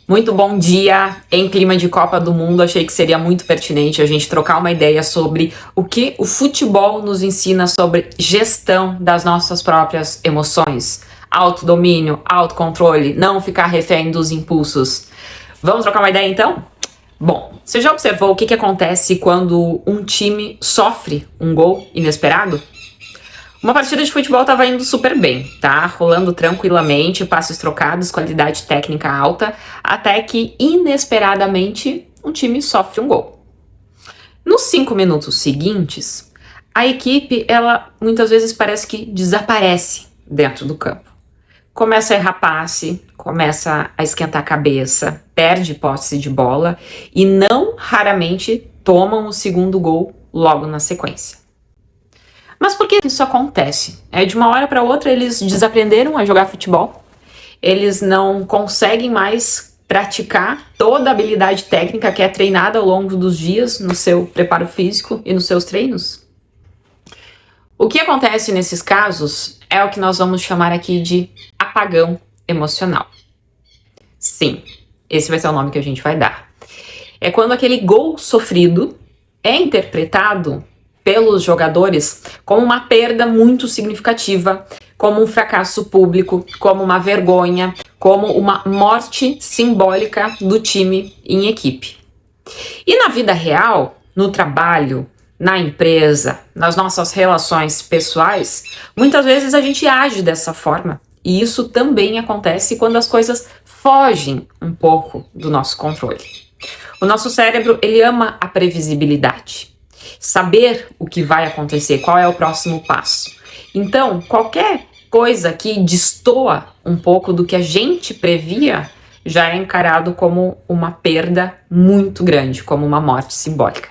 Muito bom dia em clima de Copa do Mundo. Achei que seria muito pertinente a gente trocar uma ideia sobre o que o futebol nos ensina sobre gestão das nossas próprias emoções, autodomínio, autocontrole, não ficar refém dos impulsos. Vamos trocar uma ideia então? Bom, você já observou o que acontece quando um time sofre um gol inesperado? Uma partida de futebol estava indo super bem, tá? Rolando tranquilamente, passes trocados, qualidade técnica alta, até que, inesperadamente, um time sofre um gol. Nos 5 minutos seguintes, a equipe, ela muitas vezes parece que desaparece dentro do campo. Começa a errar passe, começa a esquentar a cabeça, perde posse de bola e não raramente tomam o segundo gol logo na sequência. Mas por que isso acontece? De uma hora para outra eles desaprenderam a jogar futebol, eles não conseguem mais praticar toda a habilidade técnica que é treinada ao longo dos dias no seu preparo físico e nos seus treinos. O que acontece nesses casos é o que nós vamos chamar aqui de apagão emocional. Sim, esse vai ser o nome que a gente vai dar. É quando aquele gol sofrido é interpretado pelos jogadores como uma perda muito significativa, como um fracasso público, como uma vergonha, como uma morte simbólica do time em equipe. E na vida real, no trabalho, na empresa, nas nossas relações pessoais, muitas vezes a gente age dessa forma. E isso também acontece quando as coisas fogem um pouco do nosso controle. O nosso cérebro, ele ama a previsibilidade. Saber o que vai acontecer, qual é o próximo passo. Então, qualquer coisa que destoa um pouco do que a gente previa já é encarado como uma perda muito grande, como uma morte simbólica.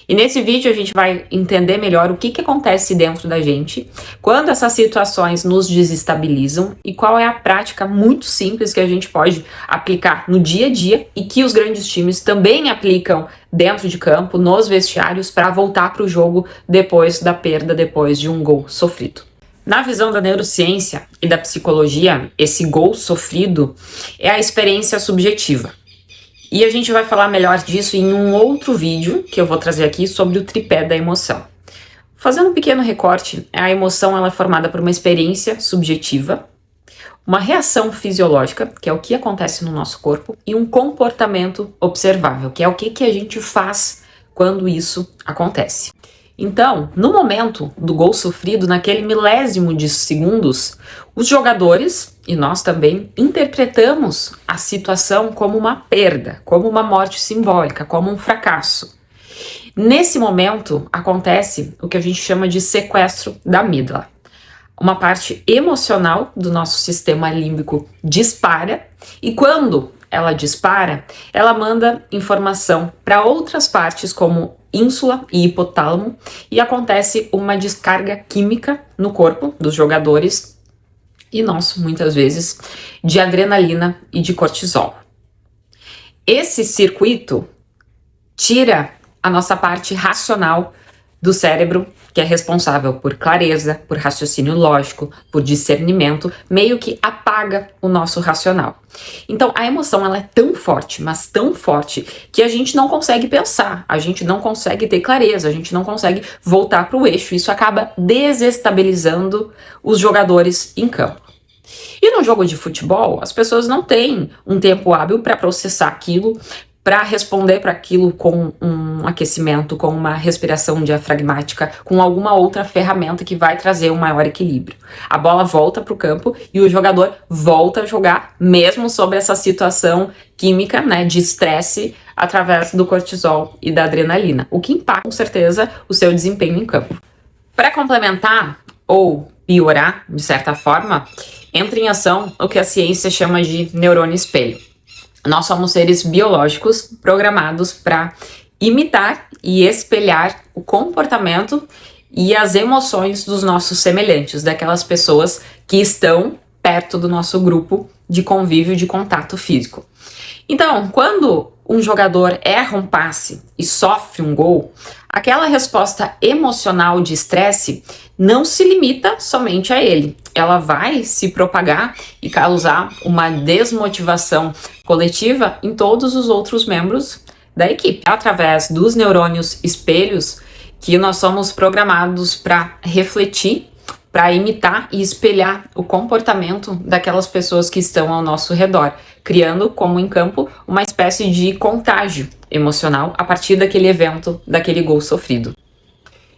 E nesse vídeo a gente vai entender melhor o que acontece dentro da gente quando essas situações nos desestabilizam e qual é a prática muito simples que a gente pode aplicar no dia a dia e que os grandes times também aplicam dentro de campo, nos vestiários, para voltar para o jogo depois da perda, depois de um gol sofrido. Na visão da neurociência e da psicologia, esse gol sofrido é a experiência subjetiva. E a gente vai falar melhor disso em um outro vídeo que eu vou trazer aqui sobre o tripé da emoção. Fazendo um pequeno recorte, a emoção ela é formada por uma experiência subjetiva, uma reação fisiológica, que é o que acontece no nosso corpo, e um comportamento observável, que é o que a gente faz quando isso acontece. Então, no momento do gol sofrido, naquele milésimo de segundos, os jogadores, e nós também, interpretamos a situação como uma perda, como uma morte simbólica, como um fracasso. Nesse momento, acontece o que a gente chama de sequestro da amígdala. Uma parte emocional do nosso sistema límbico dispara, e quando ela dispara, ela manda informação para outras partes, como ínsula e hipotálamo, e acontece uma descarga química no corpo dos jogadores e nós, muitas vezes, de adrenalina e de cortisol. Esse circuito tira a nossa parte racional do cérebro, que é responsável por clareza, por raciocínio lógico, por discernimento, meio que apaga o nosso racional. Então a emoção ela é tão forte, mas tão forte, que a gente não consegue pensar, a gente não consegue ter clareza, a gente não consegue voltar para o eixo. Isso acaba desestabilizando os jogadores em campo. E no jogo de futebol, as pessoas não têm um tempo hábil para processar aquilo, para responder para aquilo com um aquecimento, com uma respiração diafragmática, com alguma outra ferramenta que vai trazer um maior equilíbrio. A bola volta para o campo e o jogador volta a jogar, mesmo sob essa situação química, de estresse, através do cortisol e da adrenalina, o que impacta, com certeza, o seu desempenho em campo. Para complementar ou piorar, de certa forma, entra em ação o que a ciência chama de neurônio espelho. Nós somos seres biológicos programados para imitar e espelhar o comportamento e as emoções dos nossos semelhantes, daquelas pessoas que estão perto do nosso grupo de convívio, de contato físico. Então, quando um jogador erra um passe e sofre um gol, aquela resposta emocional de estresse não se limita somente a ele. Ela vai se propagar e causar uma desmotivação coletiva em todos os outros membros da equipe. Através dos neurônios espelhos que nós somos programados para refletir, para imitar e espelhar o comportamento daquelas pessoas que estão ao nosso redor, criando, como em campo, uma espécie de contágio emocional a partir daquele evento, daquele gol sofrido.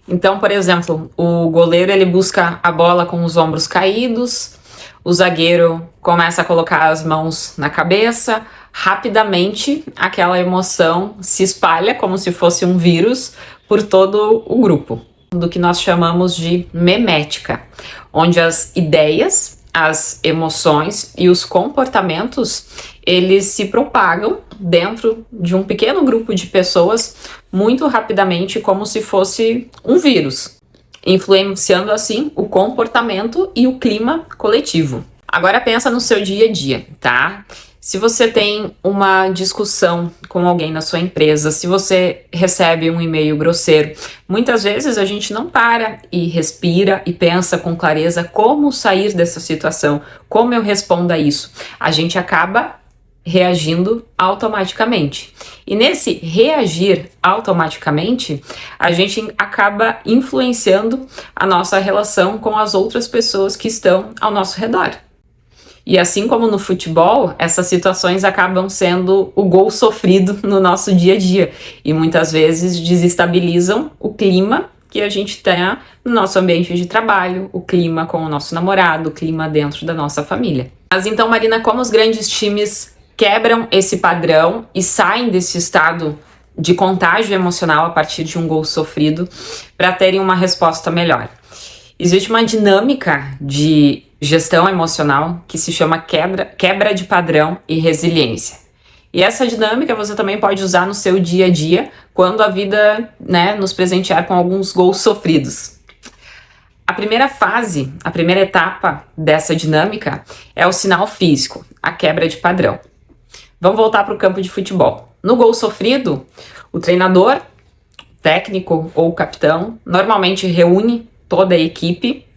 Então, por exemplo, o goleiro ele busca a bola com os ombros caídos, o zagueiro começa a colocar as mãos na cabeça, rapidamente aquela emoção se espalha como se fosse um vírus por todo o grupo, do que nós chamamos de memética, onde as ideias, as emoções e os comportamentos, eles se propagam dentro de um pequeno grupo de pessoas muito rapidamente, como se fosse um vírus, influenciando assim o comportamento e o clima coletivo. Agora pensa no seu dia a dia, tá? Se você tem uma discussão com alguém na sua empresa, se você recebe um e-mail grosseiro, muitas vezes a gente não para e respira e pensa com clareza como sair dessa situação, como eu respondo a isso. A gente acaba reagindo automaticamente. E nesse reagir automaticamente, a gente acaba influenciando a nossa relação com as outras pessoas que estão ao nosso redor. E assim como no futebol, essas situações acabam sendo o gol sofrido no nosso dia a dia e muitas vezes desestabilizam o clima que a gente tem no nosso ambiente de trabalho, o clima com o nosso namorado, o clima dentro da nossa família. Mas então, Marina, como os grandes times quebram esse padrão e saem desse estado de contágio emocional a partir de um gol sofrido para terem uma resposta melhor? Existe uma dinâmica de gestão emocional que se chama quebra de padrão e resiliência. E essa dinâmica você também pode usar no seu dia a dia quando a vida, nos presentear com alguns gols sofridos. A primeira fase, a primeira etapa dessa dinâmica é o sinal físico, a quebra de padrão. Vamos voltar para o campo de futebol. No gol sofrido, o treinador, técnico ou capitão normalmente reúne toda a equipe,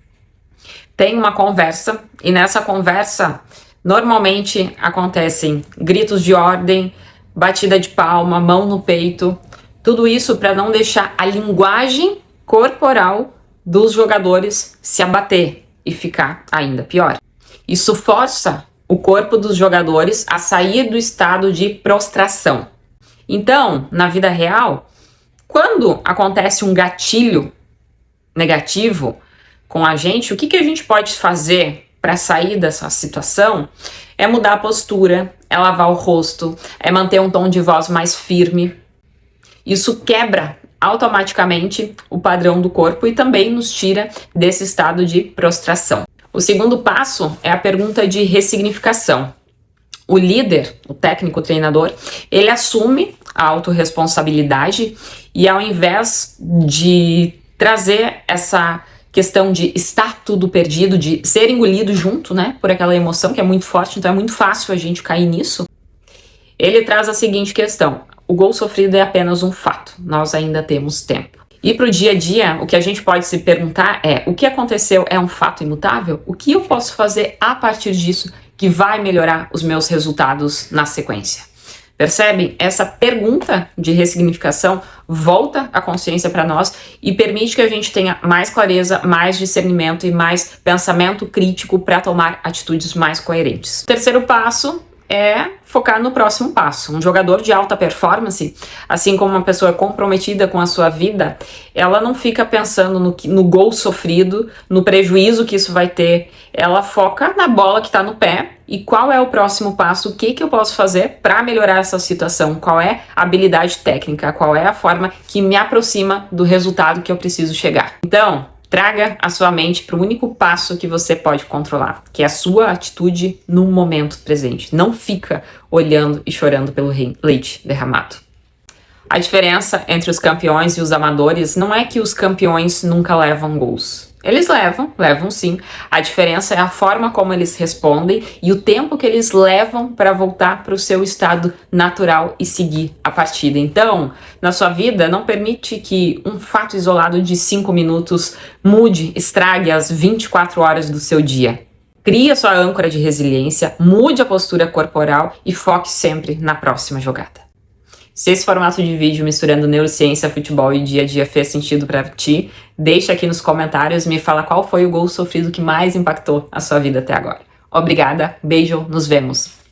tem uma conversa e nessa conversa normalmente acontecem gritos de ordem, batida de palma, mão no peito, tudo isso para não deixar a linguagem corporal dos jogadores se abater e ficar ainda pior. Isso força o corpo dos jogadores a sair do estado de prostração. Então, na vida real, quando acontece um gatilho negativo com a gente, o que a gente pode fazer para sair dessa situação? É mudar a postura, é lavar o rosto, é manter um tom de voz mais firme. Isso quebra automaticamente o padrão do corpo e também nos tira desse estado de prostração. O segundo passo é a pergunta de ressignificação. O líder, o técnico, o treinador, ele assume a autorresponsabilidade e ao invés de trazer essa questão de estar tudo perdido, de ser engolido junto, por aquela emoção que é muito forte, então é muito fácil a gente cair nisso. Ele traz a seguinte questão: o gol sofrido é apenas um fato, nós ainda temos tempo. E para o dia a dia, o que a gente pode se perguntar é: o que aconteceu é um fato imutável? O que eu posso fazer a partir disso que vai melhorar os meus resultados na sequência? Percebem? Essa pergunta de ressignificação volta a consciência para nós e permite que a gente tenha mais clareza, mais discernimento e mais pensamento crítico para tomar atitudes mais coerentes. O terceiro passo é focar no próximo passo. Um jogador de alta performance, assim como uma pessoa comprometida com a sua vida, ela não fica pensando no gol sofrido, no prejuízo que isso vai ter. Ela foca na bola que está no pé e qual é o próximo passo, o que eu posso fazer para melhorar essa situação, qual é a habilidade técnica, qual é a forma que me aproxima do resultado que eu preciso chegar. Então, traga a sua mente para o único passo que você pode controlar, que é a sua atitude no momento presente. Não fica olhando e chorando pelo leite derramado. A diferença entre os campeões e os amadores não é que os campeões nunca levam gols. Eles levam sim. A diferença é a forma como eles respondem e o tempo que eles levam para voltar para o seu estado natural e seguir a partida. Então, na sua vida, não permite que um fato isolado de 5 minutos mude, estrague as 24 horas do seu dia. Crie a sua âncora de resiliência, mude a postura corporal e foque sempre na próxima jogada. Se esse formato de vídeo misturando neurociência, futebol e dia a dia fez sentido para ti, deixa aqui nos comentários e me fala qual foi o gol sofrido que mais impactou a sua vida até agora. Obrigada, beijo, nos vemos!